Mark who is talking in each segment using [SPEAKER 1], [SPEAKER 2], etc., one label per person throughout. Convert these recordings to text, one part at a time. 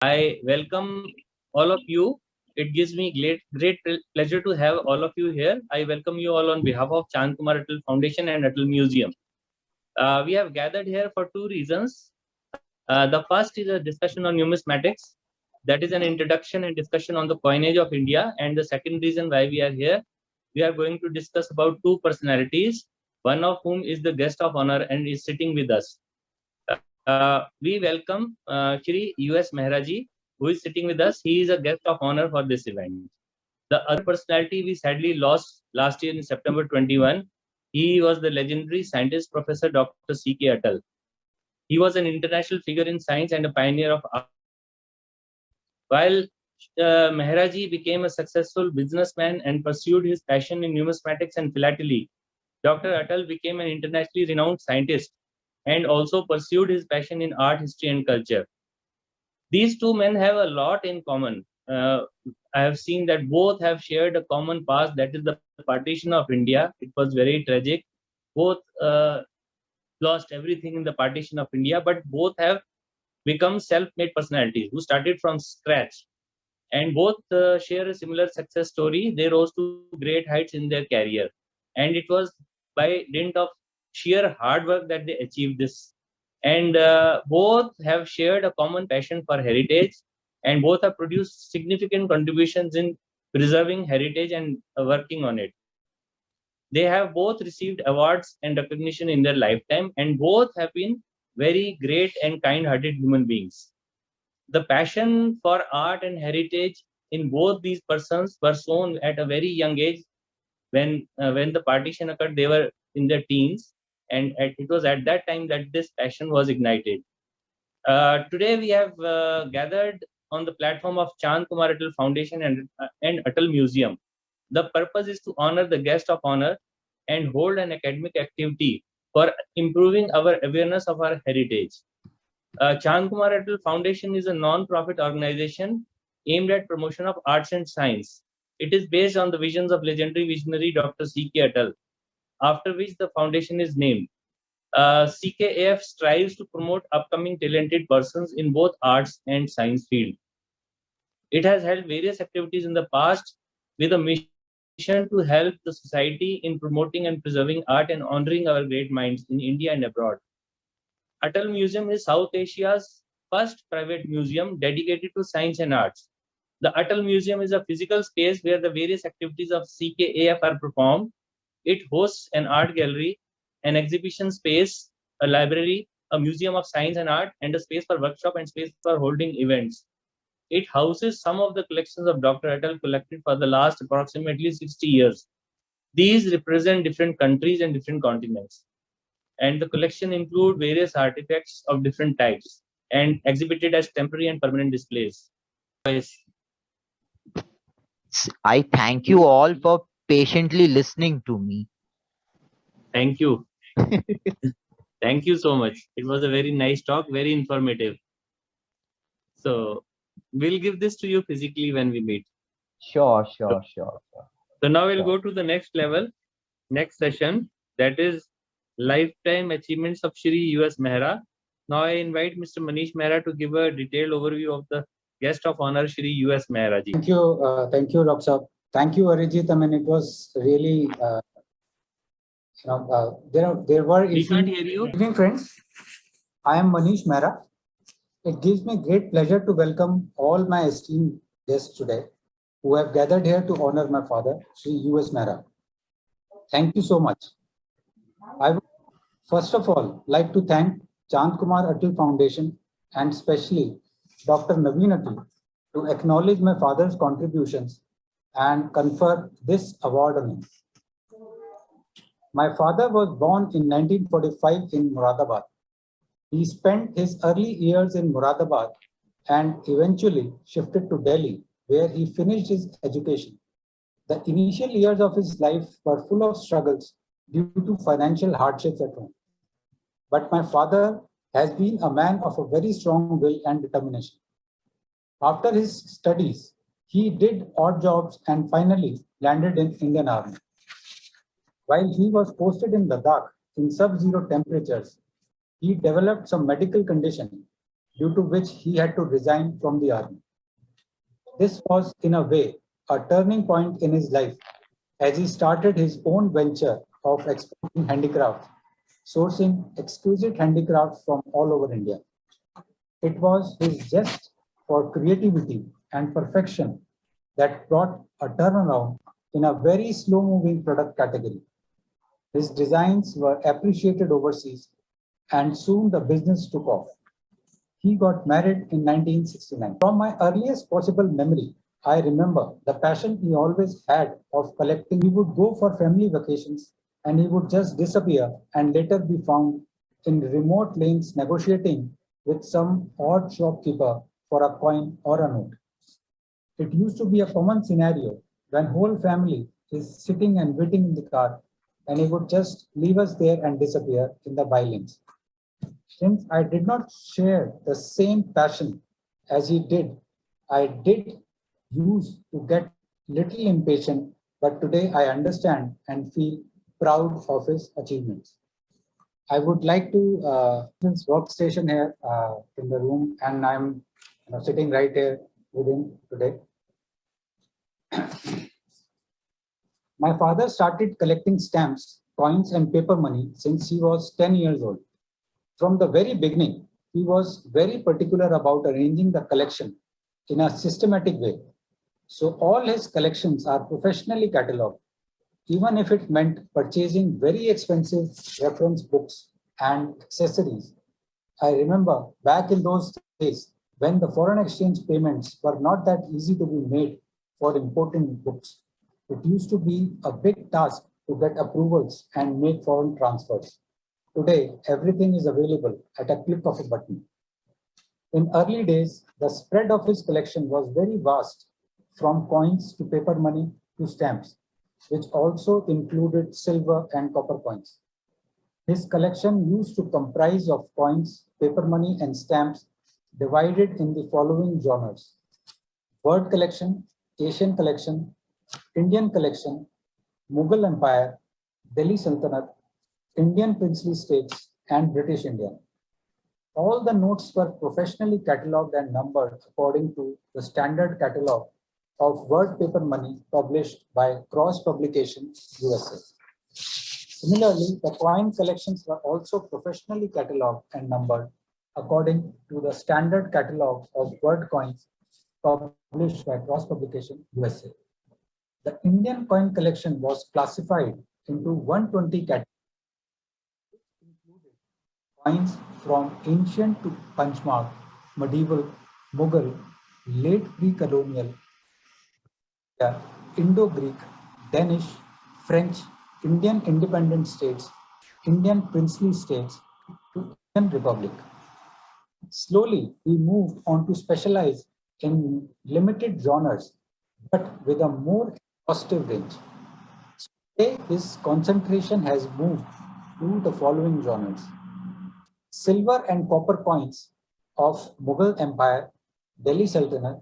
[SPEAKER 1] I welcome all of you. It gives me great pleasure to have all of you here. I welcome you all on behalf of Chand Kumar Atal Foundation and Atal Museum. We have gathered here for two reasons. The first is a discussion on numismatics. That is an introduction and discussion on the coinage of India. And the second reason why we are here, we are going to discuss about two personalities, one of whom is the guest of honor and is sitting with us. We welcome Shri U.S. Mehraji, who is sitting with us. He is a guest of honor for this event. The other personality we sadly lost last year in September 21. He was the legendary scientist, Professor Dr. C.K. Atal. He was an international figure in science and a pioneer of art. While Mehraji became a successful businessman and pursued his passion in numismatics and philately, Dr. Atal became an internationally renowned scientist and also pursued his passion in art, history, and culture. These two men have a lot in common. I have seen that both have shared a common past, that is the partition of India. It was very tragic. Both lost everything in the partition of India, but both have become self-made personalities who started from scratch. And both share a similar success story. They rose to great heights in their career. And it was by dint of sheer hard work that they achieved this. And both have shared a common passion for heritage, and both have produced significant contributions in preserving heritage and working on it. They have both received awards and recognition in their lifetime, and both have been very great and kind-hearted human beings. The passion for art and heritage in both these persons were shown at a very young age. When the partition occurred, they were in their teens, and it was at that time that this passion was ignited. Today we have gathered on the platform of Chand Kumar Atal Foundation and Atal Museum. The purpose is to honor the guest of honor and hold an academic activity for improving our awareness of our heritage. Chand Kumar Atal Foundation is a non-profit organization aimed at promotion of arts and science. It is based on the visions of legendary visionary Dr. C.K. Atal, after which the foundation is named. CKAF strives to promote upcoming talented persons in both arts and science field. It has held various activities in the past with a mission to help the society in promoting and preserving art and honoring our great minds in India and abroad. Atal Museum is South Asia's first private museum dedicated to science and arts. The Atal Museum is a physical space where the various activities of CKAF are performed. It hosts an art gallery, an exhibition space, a library, a museum of science and art, and a space for workshop and space for holding events. It houses some of the collections of Dr. Atal collected for the last approximately 60 years. These represent different countries and different continents. And the collection include various artifacts of different types and exhibited as temporary and permanent displays. Yes.
[SPEAKER 2] I thank you all for patiently listening to me.
[SPEAKER 1] Thank you. Thank you so much. It was a very nice talk, very informative. So we'll give this to you physically when we meet.
[SPEAKER 2] Sure.
[SPEAKER 1] So now we'll go to the next level, next session, that is lifetime achievements of Shri U.S. Mehra. Now I invite Mr. Manish Mehra to give a detailed overview of the guest of honor, Shri U.S. Mehra ji.
[SPEAKER 3] Thank you, Dr. Saab. Thank you, Arijit. I mean, it was really, there were.
[SPEAKER 1] We can't hear you.
[SPEAKER 3] Good evening, friends. I am Manish Mehra. It gives me great pleasure to welcome all my esteemed guests today who have gathered here to honor my father, Shri U.S. Mehra. Thank you so much. I would first of all like to thank Chand Kumar Atal Foundation and especially Dr. Naveen Atal to acknowledge my father's contributions and confer this award on him. My father was born in 1945 in Moradabad. He spent his early years in Moradabad and eventually shifted to Delhi, where he finished his education. The initial years of his life were full of struggles due to financial hardships at home. But my father has been a man of a very strong will and determination. After his studies, he did odd jobs and finally landed in Indian Army. While he was posted in Ladakh in sub-zero temperatures, he developed some medical condition due to which he had to resign from the army. This was, in a way, a turning point in his life as he started his own venture of exporting handicrafts, sourcing exquisite handicrafts from all over India. It was his zest for creativity and perfection that brought a turnaround in a very slow moving product category. His designs were appreciated overseas, and soon the business took off. He got married in 1969. From my earliest possible memory, I remember the passion he always had of collecting. He would go for family vacations and he would just disappear and later be found in remote lanes negotiating with some odd shopkeeper for a coin or a note. It used to be a common scenario when whole family is sitting and waiting in the car and he would just leave us there and disappear in the by lanes. Since I did not share the same passion as he did, I did used to get little impatient, but today I understand and feel proud of his achievements. I would like to this workstation here in the room, and I'm sitting right here with him today. My father started collecting stamps, coins, and paper money since he was 10 years old. From the very beginning, he was very particular about arranging the collection in a systematic way. So all his collections are professionally catalogued, even if it meant purchasing very expensive reference books and accessories. I remember back in those days when the foreign exchange payments were not that easy to be made for importing books. It used to be a big task to get approvals and make foreign transfers. Today, everything is available at a click of a button. In early days, the spread of his collection was very vast, from coins to paper money to stamps, which also included silver and copper coins. His collection used to comprise of coins, paper money, and stamps divided in the following genres: word collection, Asian collection, Indian collection, Mughal Empire, Delhi Sultanate, Indian princely states, and British India. All the notes were professionally catalogued and numbered according to the standard catalog of word paper money published by Cross Publication, USA. Similarly, the coin collections were also professionally catalogued and numbered according to the standard catalog of word coins published by Cross Publication, USA. The Indian coin collection was classified into 120 categories, which included coins from ancient to Panchmark, medieval, Mughal, late pre-colonial, Indo-Greek, Danish, French, Indian independent states, Indian princely states, to Indian Republic. Slowly, we moved on to specialize in limited genres, but with a more exhaustive range. Today, this concentration has moved to the following genres: silver and copper coins of Mughal Empire, Delhi Sultanate,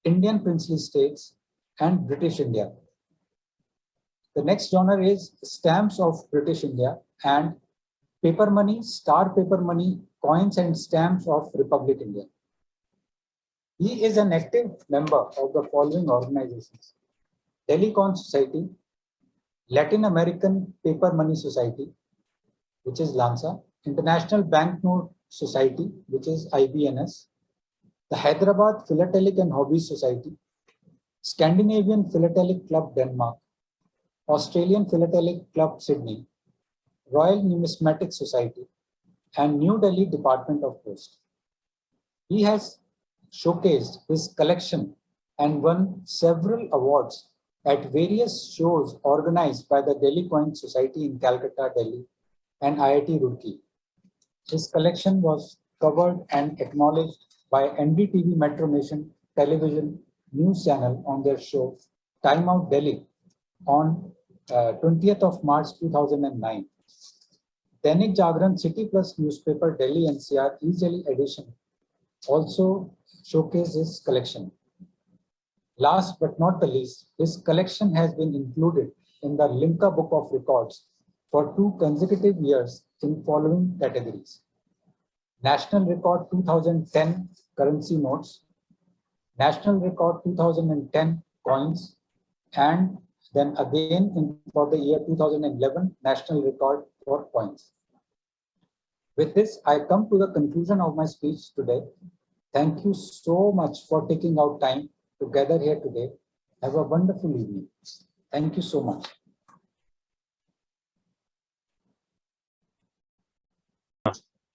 [SPEAKER 3] Indian princely states, and British India. The next genre is stamps of British India and paper money, star paper money, coins and stamps of Republic India. He is an active member of the following organizations: Delhi Coin Society, Latin American Paper Money Society, which is LANSA, International Banknote Society, which is IBNS, the Hyderabad Philatelic and Hobbies Society, Scandinavian Philatelic Club Denmark, Australian Philatelic Club Sydney, Royal Numismatic Society, and New Delhi Department of Post. He has showcased his collection and won several awards at various shows organized by the Delhi Coin Society in Calcutta, Delhi, and IIT Roorkee. His collection was covered and acknowledged by NDTV Metro Nation television news channel on their show Time Out Delhi on 20th of March 2009. Dainik Jagran City Plus newspaper Delhi NCR East Delhi edition also showcased his collection. Last but not the least, his collection has been included in the Limca Book of Records for 2 consecutive years in following categories: National Record 2010 currency notes, National Record 2010 coins, and then again for the year 2011, National Record for coins. With this, I come to the conclusion of my speech today. Thank you so much for taking out time to gather here today. Have a wonderful evening. Thank you so much.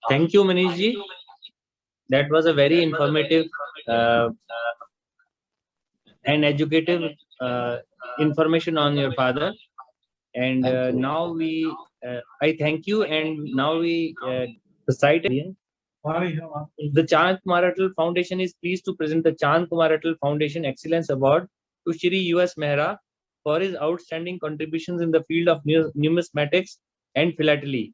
[SPEAKER 1] Thank you, Manishji. That was a very informative and educative information on your father. And now I thank you. And now we recite. The Chand Kumar Atal Foundation is pleased to present the Chand Kumar Atal Foundation Excellence Award to Shri U.S. Mehra for his outstanding contributions in the field of numismatics and philately.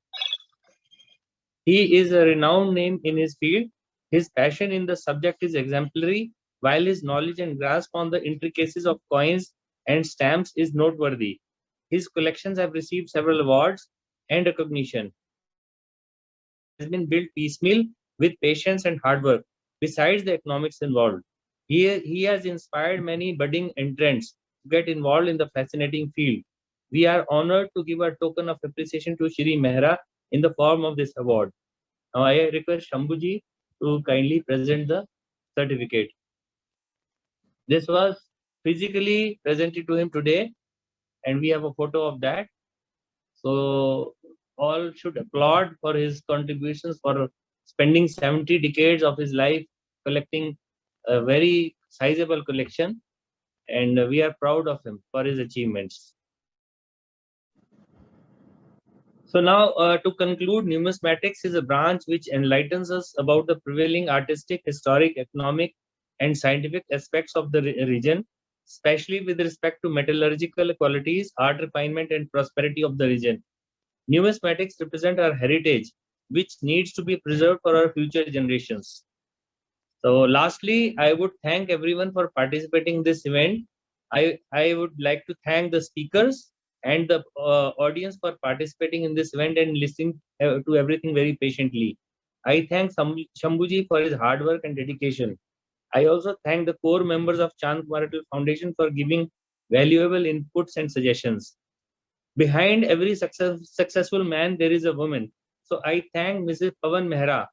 [SPEAKER 1] He is a renowned name in his field. His passion in the subject is exemplary, while his knowledge and grasp on the intricacies of coins and stamps is noteworthy. His collections have received several awards and recognition. Has been built piecemeal with patience and hard work, besides the economics involved. He has inspired many budding entrants to get involved in the fascinating field. We are honored to give a token of appreciation to Shri Mehra in the form of this award. Now I request Shambhuji to kindly present the certificate. This was physically presented to him today, and we have a photo of that. So all should applaud for his contributions, for spending 70 decades of his life collecting a very sizable collection, and we are proud of him for his achievements. So now to conclude, numismatics is a branch which enlightens us about the prevailing artistic, historic, economic, and scientific aspects of the region, especially with respect to metallurgical qualities, art refinement, and prosperity of the region. Numismatics represent our heritage, which needs to be preserved for our future generations. So lastly, I would thank everyone for participating in this event. I would like to thank the speakers and the audience for participating in this event and listening to everything very patiently. I thank Shambhuji for his hard work and dedication. I also thank the core members of Chand Kumar Atal Foundation for giving valuable inputs and suggestions. Behind every successful man, there is a woman. So I thank Mrs. Pawan Mehra,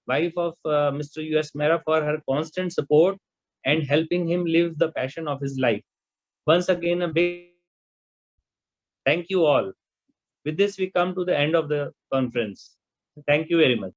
[SPEAKER 1] wife of Mr. U.S. Mehra, for her constant support and helping him live the passion of his life. Once again, a big thank you all. With this, we come to the end of the conference. Thank you very much.